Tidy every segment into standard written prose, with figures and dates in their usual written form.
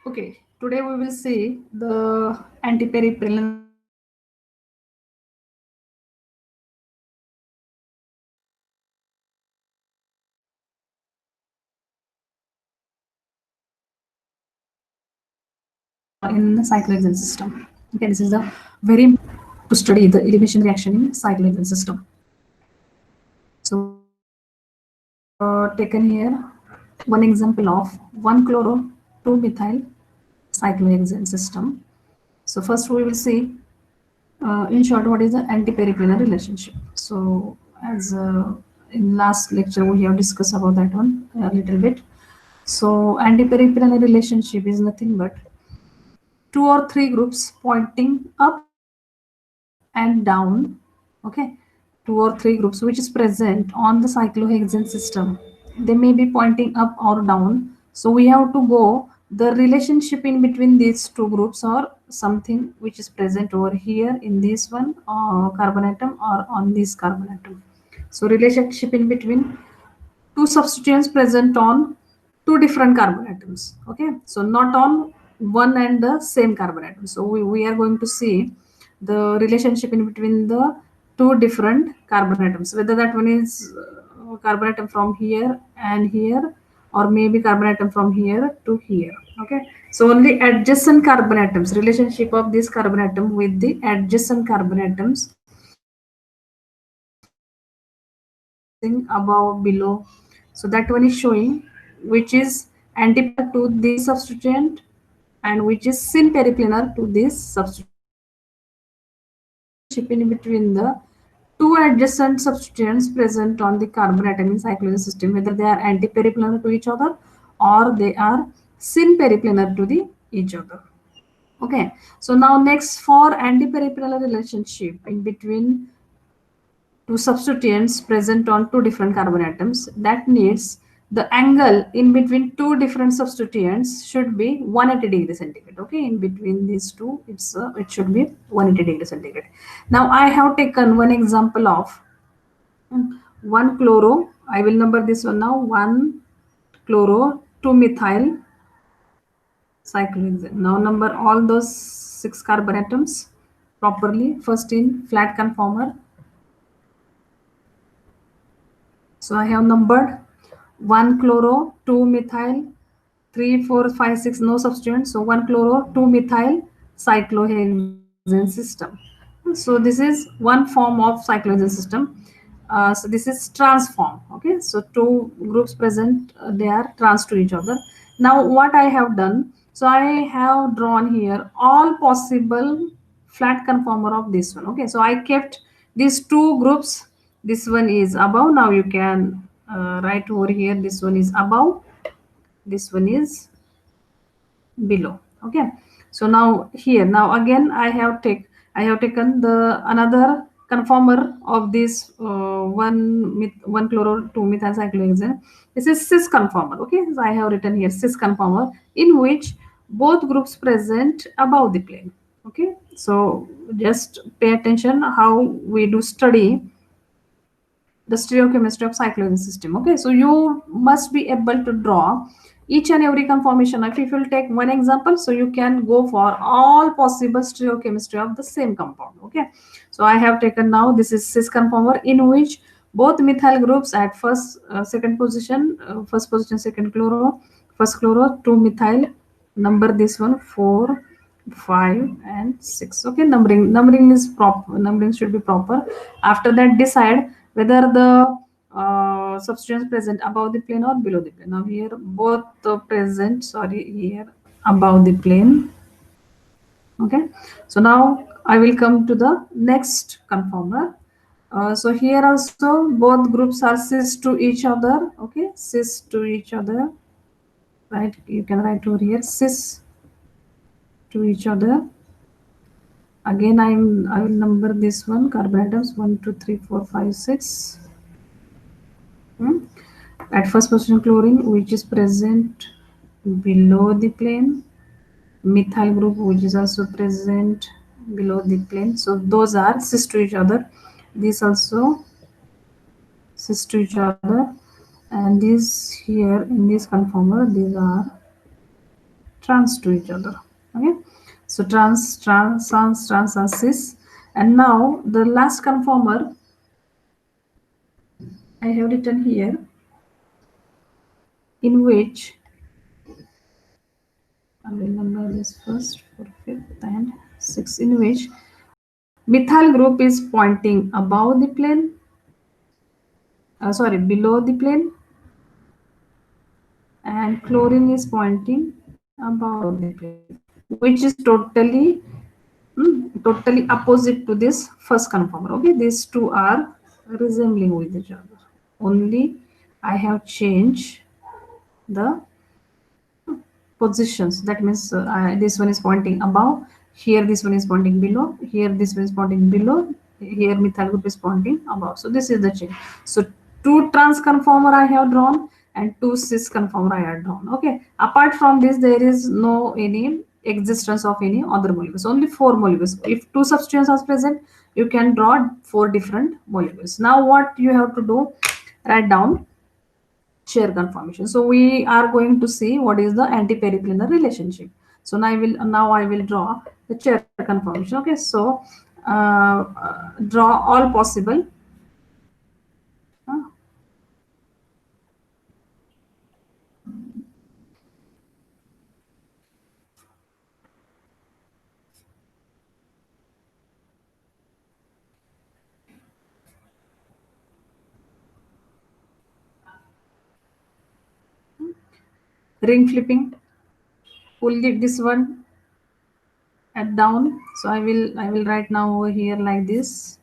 Okay, today we will see the antiperipheral in the cyclohexane system. Okay, this is the very important to study the elimination reaction in cyclohexane system. So I have taken here one example of 1-chloro 2-methyl cyclohexane system. So first we will see in short what is the antiperipheral relationship. So as in last lecture we have discussed about that one a little bit. So antiperipheral relationship is nothing but two or three groups pointing up and down. Okay, two or three groups which is present on the cyclohexane system. They may be pointing up or down. So we have to go the relationship in between these two groups or something which is present over here in this one carbon atom or on this carbon atom. So relationship in between two substituents present on two different carbon atoms. Okay, so not on one and the same carbon atom. So we are going to see the relationship in between the two different carbon atoms, whether that one is carbon atom from here and here, or maybe carbon atom from here to here. Okay, so only adjacent carbon atoms, relationship of this carbon atom with the adjacent carbon atoms passing above, below. So that one is showing which is antiplanar to this substituent and which is syn periplanar to this substituent. Relationship in between the two adjacent substituents present on the carbon atom in cyclohexane system, whether they are anti-periplanar to each other or they are syn periplanar to the each other. Okay, so now next for anti-periplanar relationship in between two substituents present on two different carbon atoms, that needs the angle in between two different substituents should be 180 degrees centigrade. Okay, in between these two it should be 180 degrees centigrade. Now I have taken one example of 1-chloro. I will number this one now. 1-chloro 2-methyl cyclohexane. Now number all those 6 carbon atoms properly, first in flat conformer. So I have numbered 1-chloro, 2-methyl, 3, 4, 5, 6, no substituent. So 1-chloro, 2-methyl cyclohexane system. So this is one form of cyclohexane system. So this is trans form. Okay, so two groups present, they are trans to each other. Now what I have done, so I have drawn here all possible flat conformer of this one. Okay, so I kept these two groups. This one is above. Now you can write over here, this one is above, this one is below. Okay, so now here, now again I have taken the another conformer of this 1-chloro 2-methyl cyclohexane. This is cis conformer. Okay, so I have written here cis conformer in which both groups present above the plane. Okay, so just pay attention how we do study the stereochemistry of cyclohexane system. Okay, so you must be able to draw each and every conformation. If you will take one example, so you can go for all possible stereochemistry of the same compound. Okay, so I have taken now, this is cis conformer in which both methyl groups at first second position, first position second chloro, first chloro 2-methyl, number this one 4, 5 and 6. Okay, numbering is proper, numbering should be proper. After that decide whether the substituents present above the plane or below the plane. Now here both present, sorry, here above the plane. Okay, so now I will come to the next conformer. So here also both groups are cis to each other. Okay, cis to each other, right? You can write over here cis to each other. Again I will number this one carbon atoms 1 2 3 4 5 6. At first position chlorine which is present below the plane, methyl group which is also present below the plane. So those are cis to each other. These also cis to each other, and these here in this conformer these are trans to each other. Okay, so trans are cis. And now the last conformer I have written here, in which I will number this first for fifth and sixth, in which methyl group is pointing above the plane, sorry, below the plane, and chlorine is pointing above the plane, which is totally opposite to this first conformer. Okay, these two are resembling with each other. Only I have changed the positions. That means this one is pointing above, here this one is pointing below, here this one is pointing below, here methyl group is pointing above. So this is the change. So two trans conformer I have drawn and two cis conformer I have drawn. Okay, apart from this there is no any existence of any other molecules, only four molecules. If two substituents are present, you can draw four different molecules. Now what you have to do, write down chair conformation. So we are going to see what is the anti-periplanar relationship. So now I will draw the chair conformation. Okay, so draw all possible uh, ring flipping. Pull this one at down. So I will write now over here like this.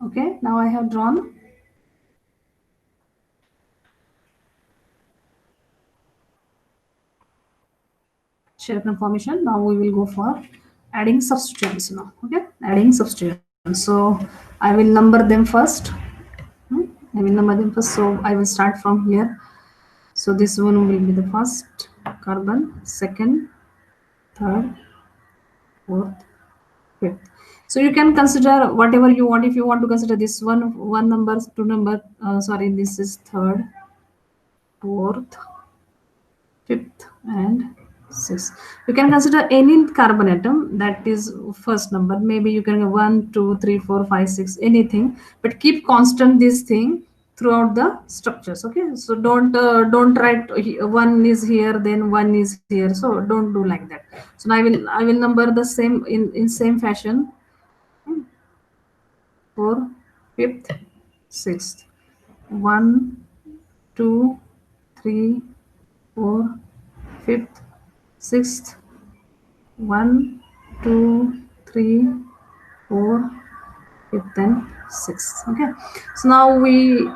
Okay, now I have drawn chair conformation. Now we will go for adding substituents now. Okay, adding substituents. So I will number them first. I will number them first. So I will start from here. So this one will be the first carbon, second, third, fourth, fifth. So you can consider whatever you want. If you want to consider this one number, two number, sorry, this is third, fourth, fifth, and sixth. You can consider any carbon atom that is first number. Maybe you can go 1, 2, 3, 4, 5, 6, anything, but keep constant this thing throughout the structures. Okay, so don't write one is here, then one is here. So don't do like that. So I will number the same in same fashion. Fourth, fifth, sixth. 1, 2, 3, 4, fifth, sixth. 1, 2, 3, 4, fifth, and sixth. Okay. So now we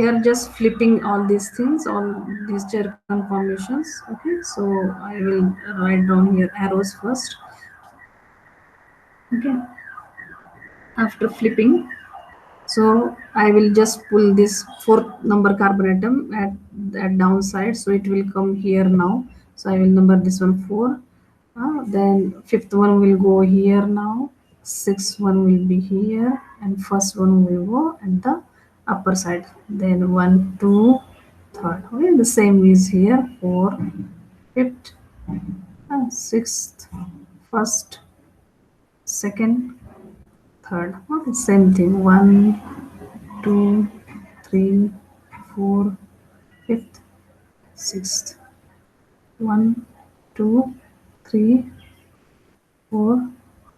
are just flipping all these things, all these chair conformations. Okay. So I will write down here arrows first. Okay. After flipping, so I will just pull this fourth number carbon atom at downside, so it will come here now. So I will number this one 4. Then fifth one will go here now, sixth one will be here, and first one will go at the upper side. Then 1, 2, third. Okay, the same is here, 4, fifth, sixth, first, second, third. Okay, same thing, 1, 2, 3, 4, 5th, 6th. 1, 2, 3, 4,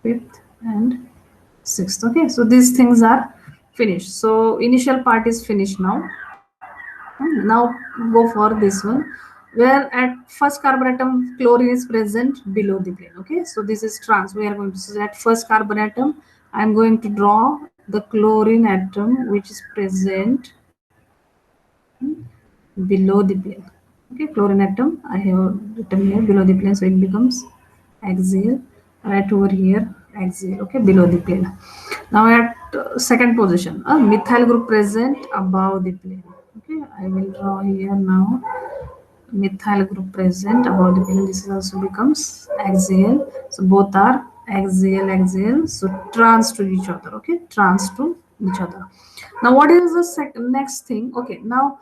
5th, and 6th. Okay, so these things are finished. So initial part is finished now. Now go for this one, where at first carbon atom chlorine is present below the plane. Okay, so this is trans. We are going to see at first carbon atom. I am going to draw the chlorine atom which is present below the plane. Okay, chlorine atom I have written here below the plane, so it becomes axial. Right over here, axial. Okay, below the plane. Now at second position, a methyl group present above the plane. Okay, I will draw here now methyl group present above the plane. This also becomes axial. So both are axial, axial. So trans to each other. Okay, trans to each other. Now what is the next thing? Okay, now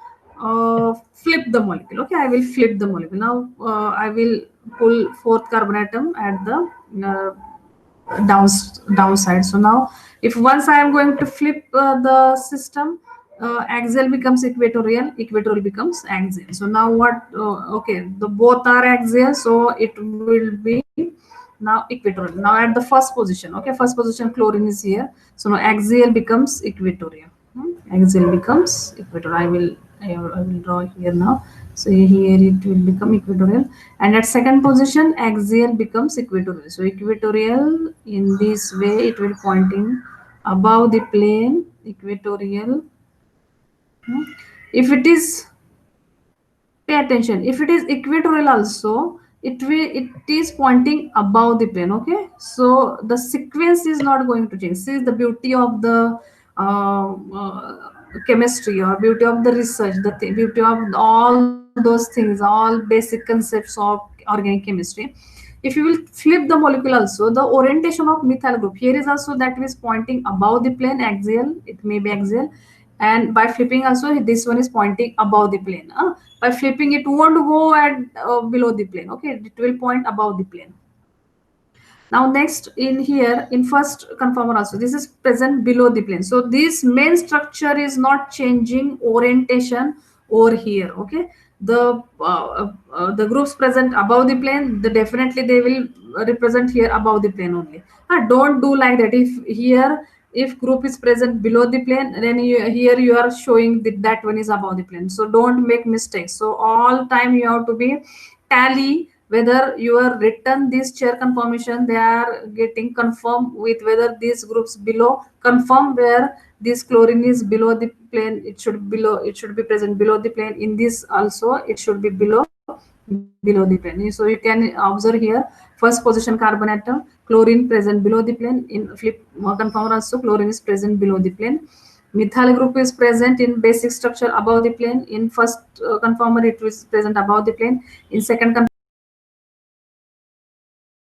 flip the molecule. Okay, I will flip the molecule. Now I will pull fourth carbon atom at the downside. So now if once I am going to flip the system, axial becomes equatorial, equatorial becomes axial. So now what, okay, the both are axial, so it will be now equatorial. Now at the first position, okay, first position chlorine is here, so now axial becomes equatorial. Axial becomes equatorial. I will draw here now. So here it will become equatorial, and at second position axial becomes equatorial. So equatorial, in this way it will pointing above the plane, equatorial. If it is, pay attention, if it is equatorial also, it is pointing above the plane. Okay, so the sequence is not going to change. This is the beauty of the chemistry, or beauty of the research, the beauty of all those things, all basic concepts of organic chemistry. If you will flip the molecule also, the orientation of methyl group here is also that is pointing above the plane, axial, it may be axial, and by flipping also this one is pointing above the plane. By flipping it won't go at below the plane. Okay, it will point above the plane. Now next in here, in first conformer also, this is present below the plane. So this main structure is not changing orientation over here. Okay, the groups present above the plane, definitely they will represent here above the plane only. Don't do like that. If here, if group is present below the plane, then here you are showing that one is above the plane. So don't make mistakes. So all time you have to be tally whether your written this chair conformation, they are getting confirmed with whether these groups below confirm where this chlorine is below the plane, it should be present below the plane. In this also it should be below the plane. So you can observe here, first position carbon atom, chlorine present below the plane. In flip conformer also, chlorine is present below the plane. Methyl group is present in basic structure above the plane. In first conformer it is present above the plane. In second